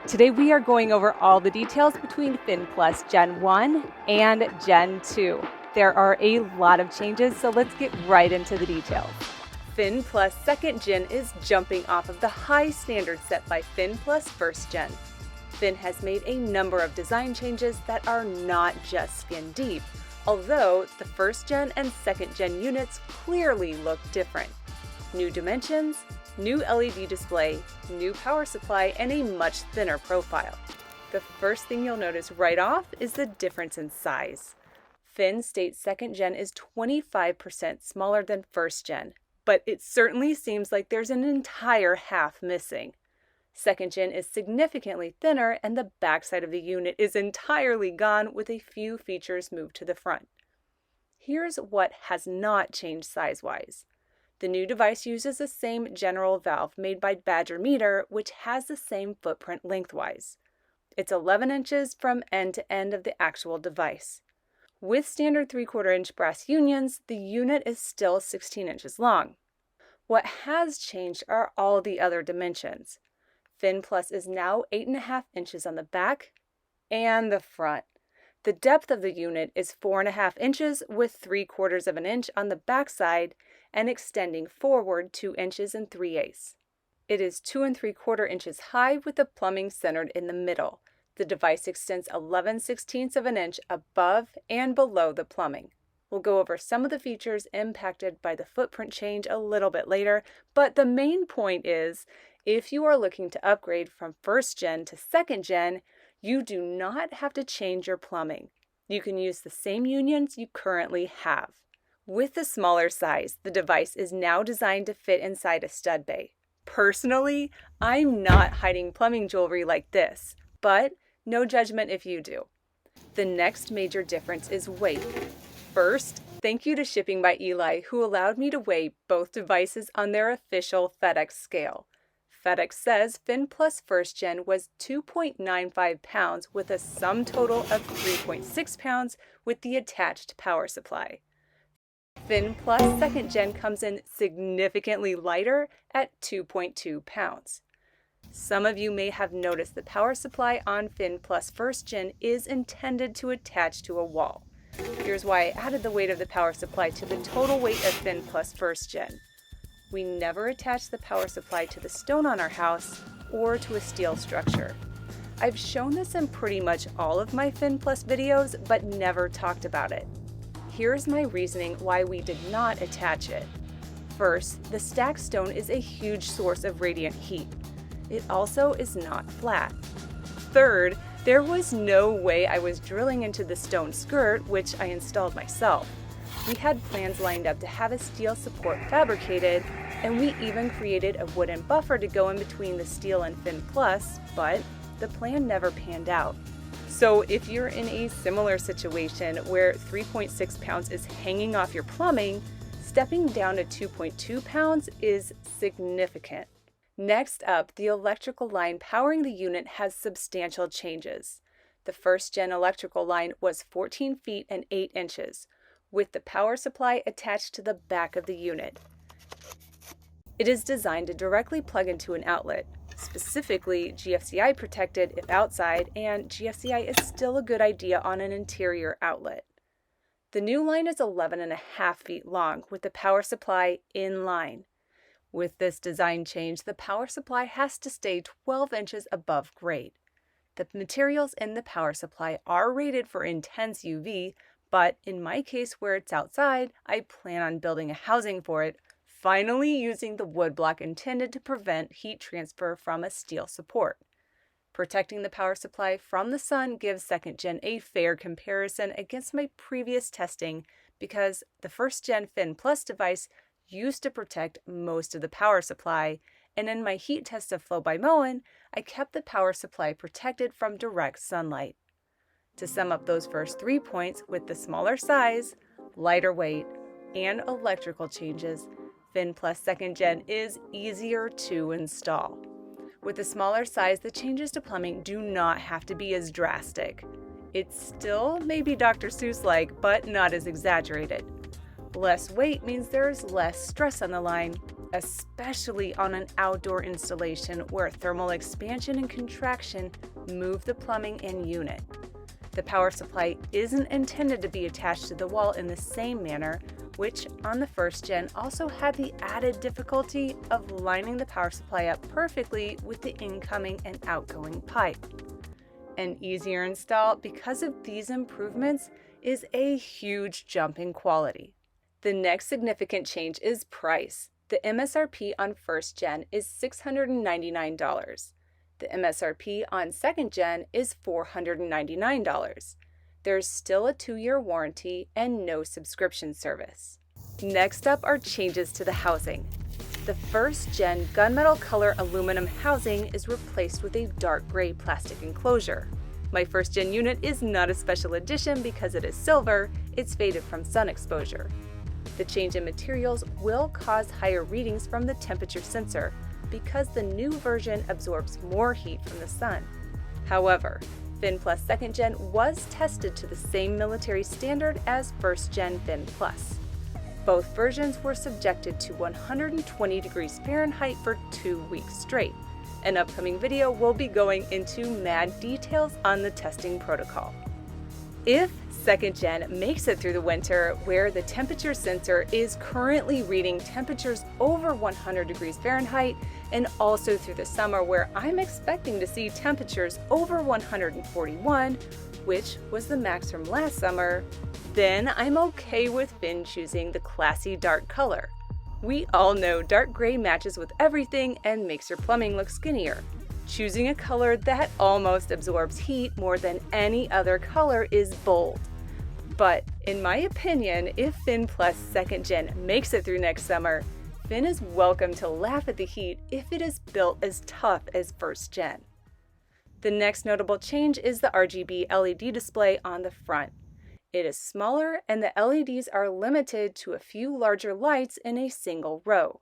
Today we are going over all the details between Phyn Plus Gen 1 and Gen 2. There are a lot of changes, so let's get right into the details. Phyn Plus 2nd Gen is jumping off of the high standards set by Phyn Plus 1st Gen. Phyn has made a number of design changes that are not just skin deep, although the 1st Gen and 2nd Gen units clearly look different. New dimensions, new LED display, new power supply, and a much thinner profile. The first thing you'll notice right off is the difference in size. Phyn states 2nd Gen is 25% smaller than 1st Gen, but it certainly seems like there's an entire half missing. 2nd Gen is significantly thinner, and the backside of the unit is entirely gone with a few features moved to the front. Here's what has not changed size-wise. The new device uses the same general valve made by Badger Meter, which has the same footprint lengthwise. It's 11 inches from end to end of the actual device. With standard 3/4 inch brass unions, the unit is still 16 inches long. What has changed are all the other dimensions. Phyn Plus is now 8.5 inches on the back and the front. The depth of the unit is 4.5 inches with 3/4 of an inch on the back side and extending forward 2 inches and 3/8. It is 2 3/4 inches high with the plumbing centered in the middle. The device extends 11/16 of an inch above and below the plumbing. We'll go over some of the features impacted by the footprint change a little bit later, but the main point is, if you are looking to upgrade from 1st Gen to 2nd Gen, you do not have to change your plumbing. You can use the same unions you currently have. With the smaller size, the device is now designed to fit inside a stud bay. Personally, I'm not hiding plumbing jewelry like this, but no judgment if you do. The next major difference is weight. First, thank you to Shipping by Eli, who allowed me to weigh both devices on their official FedEx scale. FedEx says Phyn Plus 1st Gen was 2.95 pounds with a sum total of 3.6 pounds with the attached power supply. Phyn Plus 2nd Gen comes in significantly lighter at 2.2 pounds. Some of you may have noticed the power supply on Phyn Plus 1st Gen is intended to attach to a wall. Here's why I added the weight of the power supply to the total weight of Phyn Plus 1st Gen. We never attached the power supply to the stone on our house or to a steel structure. I've shown this in pretty much all of my Phyn Plus videos, but never talked about it. Here's my reasoning why we did not attach it. First, the stacked stone is a huge source of radiant heat. It also is not flat. Third, there was no way I was drilling into the stone skirt, which I installed myself. We had plans lined up to have a steel support fabricated, and we even created a wooden buffer to go in between the steel and Phyn Plus, but the plan never panned out. So if you're in a similar situation where 3.6 pounds is hanging off your plumbing, stepping down to 2.2 pounds is significant. Next up, the electrical line powering the unit has substantial changes. The 1st Gen electrical line was 14 feet and 8 inches, with the power supply attached to the back of the unit. It is designed to directly plug into an outlet, specifically GFCI protected if outside, and GFCI is still a good idea on an interior outlet. The new line is 11.5 feet long with the power supply in line. With this design change, the power supply has to stay 12 inches above grade. The materials in the power supply are rated for intense UV, but in my case where it's outside, I plan on building a housing for it, finally using the wood block intended to prevent heat transfer from a steel support. Protecting the power supply from the sun gives 2nd Gen a fair comparison against my previous testing because the 1st Gen Phyn Plus device used to protect most of the power supply, and in my heat test of Flo by Moen, I kept the power supply protected from direct sunlight. To sum up those first 3 points, with the smaller size, lighter weight, and electrical changes, Phyn Plus 2nd Gen is easier to install. With the smaller size, the changes to plumbing do not have to be as drastic. It's still maybe Dr. Seuss-like, but not as exaggerated. Less weight means there's less stress on the line, especially on an outdoor installation where thermal expansion and contraction move the plumbing and unit. The power supply isn't intended to be attached to the wall in the same manner, which on the first gen also had the added difficulty of lining the power supply up perfectly with the incoming and outgoing pipe. An easier install because of these improvements is a huge jump in quality. The next significant change is price. The MSRP on first gen is $699. The MSRP on second gen is $499. There's still a 2-year warranty and no subscription service. Next up are changes to the housing. The first gen gunmetal color aluminum housing is replaced with a dark gray plastic enclosure. My first gen unit is not a special edition because it is silver, it's faded from sun exposure. The change in materials will cause higher readings from the temperature sensor because the new version absorbs more heat from the sun. However, Phyn Plus second gen was tested to the same military standard as first gen Phyn Plus. Both versions were subjected to 120 degrees Fahrenheit for 2 weeks straight. An upcoming video will be going into mad details on the testing protocol. If second gen makes it through the winter where the temperature sensor is currently reading temperatures over 100 degrees Fahrenheit, and also through the summer where I'm expecting to see temperatures over 141, which was the max from last summer, then I'm okay with Phyn choosing the classy dark color. We all know dark gray matches with everything and makes your plumbing look skinnier. Choosing a color that almost absorbs heat more than any other color is bold. But in my opinion, if Phyn Plus second gen makes it through next summer, Phyn is welcome to laugh at the heat if it is built as tough as first gen. The next notable change is the RGB LED display on the front. It is smaller and the LEDs are limited to a few larger lights in a single row.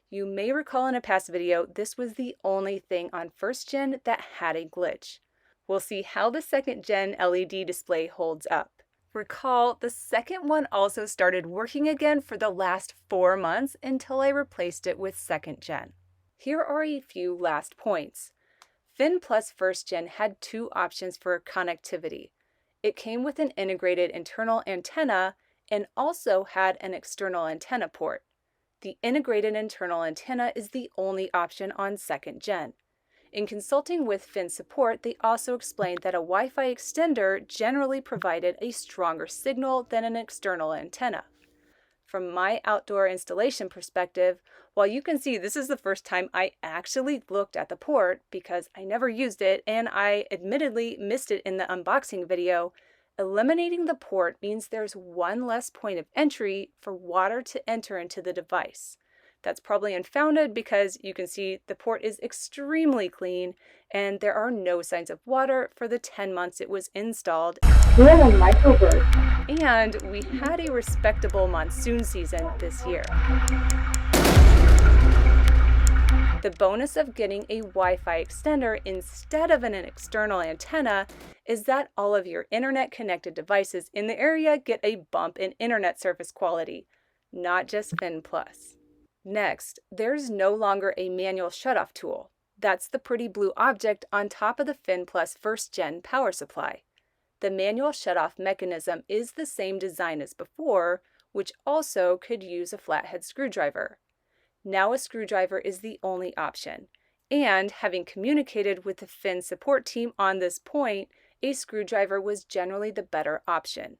You may recall in a past video, this was the only thing on first gen that had a glitch. We'll see how the second gen LED display holds up. Recall, the second one also started working again for the last 4 months until I replaced it with second gen. Here are a few last points. Phyn Plus first gen had 2 options for connectivity. It came with an integrated internal antenna and also had an external antenna port. The integrated internal antenna is the only option on second gen. In consulting with Phyn support, they also explained that a Wi-Fi extender generally provided a stronger signal than an external antenna. From my outdoor installation perspective, while you can see this is the first time I actually looked at the port because I never used it and I admittedly missed it in the unboxing video, eliminating the port means there's one less point of entry for water to enter into the device. That's probably unfounded because you can see the port is extremely clean and there are no signs of water for the 10 months it was installed. We're in a microburst. And we had a respectable monsoon season this year. The bonus of getting a Wi-Fi extender instead of an external antenna is that all of your internet connected devices in the area get a bump in internet service quality, not just Phyn Plus. Next, there's no longer a manual shutoff tool. That's the pretty blue object on top of the Phyn Plus first gen power supply. The manual shutoff mechanism is the same design as before, which also could use a flathead screwdriver. Now a screwdriver is the only option, and having communicated with the Phyn support team on this point, a screwdriver was generally the better option.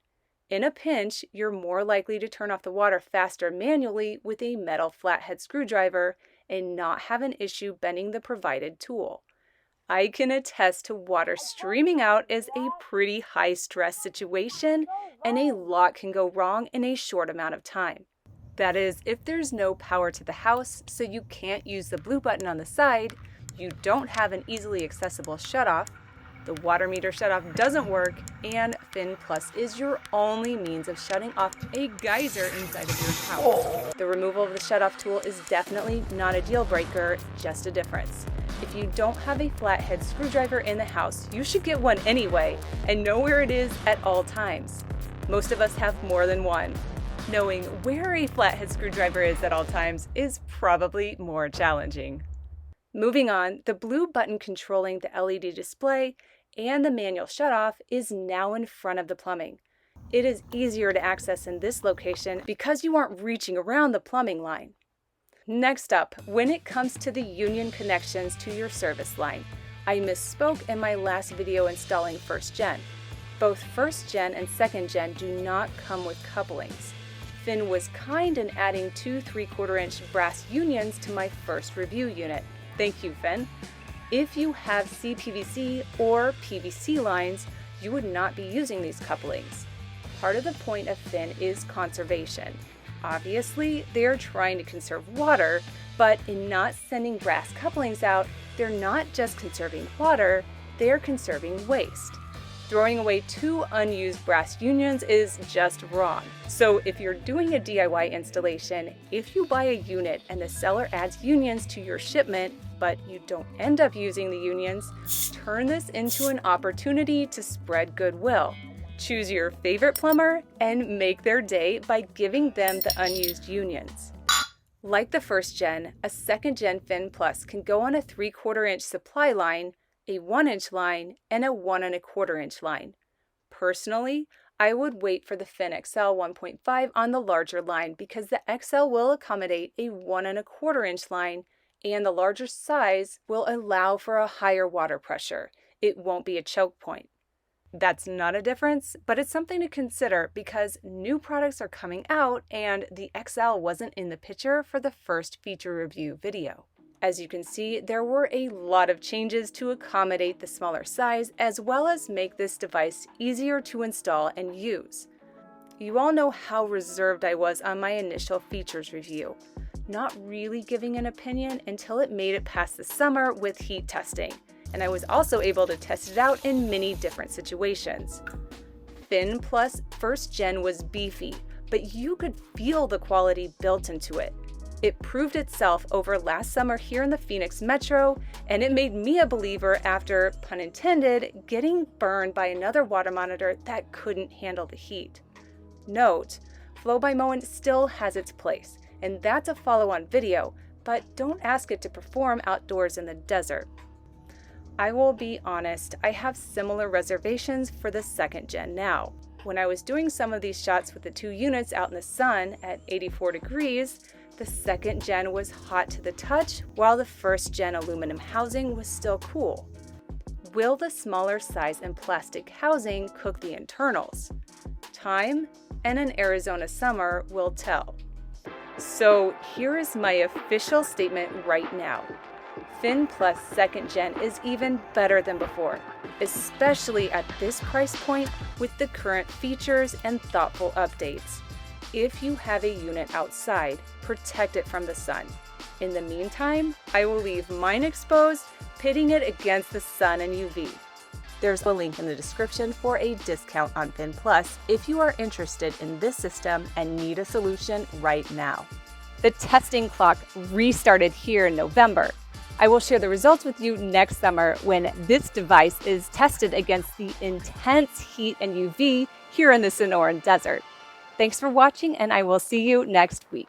In a pinch, you're more likely to turn off the water faster manually with a metal flathead screwdriver and not have an issue bending the provided tool. I can attest to water streaming out as a pretty high-stress situation, and a lot can go wrong in a short amount of time. That is, if there's no power to the house, so you can't use the blue button on the side, you don't have an easily accessible shutoff, the water meter shutoff doesn't work, and Phyn Plus is your only means of shutting off a geyser inside of your house. The removal of the shutoff tool is definitely not a deal breaker, just a difference. If you don't have a flathead screwdriver in the house, you should get one anyway and know where it is at all times. Most of us have more than one. Knowing where a flathead screwdriver is at all times is probably more challenging. Moving on, the blue button controlling the LED display and the manual shutoff is now in front of the plumbing. It is easier to access in this location because you aren't reaching around the plumbing line. Next up, when it comes to the union connections to your service line, I misspoke in my last video installing 1st Gen. Both 1st Gen and 2nd Gen do not come with couplings. Phyn was kind in adding 2 3/4 inch brass unions to my first review unit. Thank you, Phyn. If you have CPVC or PVC lines, you would not be using these couplings. Part of the point of Phyn is conservation. Obviously, they're trying to conserve water, but in not sending brass couplings out, they're not just conserving water, they're conserving waste. Throwing away 2 unused brass unions is just wrong. So if you're doing a DIY installation, if you buy a unit and the seller adds unions to your shipment, but you don't end up using the unions, turn this into an opportunity to spread goodwill. Choose your favorite plumber and make their day by giving them the unused unions. Like the 1st Gen, a 2nd Gen Phyn Plus can go on a 3/4 inch supply line, a 1 inch line, and a 1 1/4 inch line. Personally, I would wait for the Phyn XL 1.5 on the larger line because the XL will accommodate a 1 1/4 inch line and the larger size will allow for a higher water pressure. It won't be a choke point. That's not a difference, but it's something to consider because new products are coming out and the XL wasn't in the picture for the first feature review video. As you can see, there were a lot of changes to accommodate the smaller size as well as make this device easier to install and use. You all know how reserved I was on my initial features review, not really giving an opinion until it made it past the summer with heat testing. And I was also able to test it out in many different situations. Phyn Plus 1st Gen was beefy, but you could feel the quality built into it. It proved itself over last summer here in the Phoenix Metro, and it made me a believer after, pun intended, getting burned by another water monitor that couldn't handle the heat. Note, Flo by Moen still has its place, and that's a follow-on video, but don't ask it to perform outdoors in the desert. I will be honest, I have similar reservations for the 2nd Gen now. When I was doing some of these shots with the 2 units out in the sun at 84 degrees, the 2nd Gen was hot to the touch while the 1st Gen aluminum housing was still cool. Will the smaller size and plastic housing cook the internals? Time and an Arizona summer will tell. So here is my official statement right now. Phyn Plus 2nd Gen is even better than before, especially at this price point with the current features and thoughtful updates. If you have a unit outside, protect it from the sun. In the meantime, I will leave mine exposed, pitting it against the sun and UV. There's a link in the description for a discount on Phyn Plus if you are interested in this system and need a solution right now. The testing clock restarted here in November. I will share the results with you next summer when this device is tested against the intense heat and UV here in the Sonoran Desert. Thanks for watching, and I will see you next week.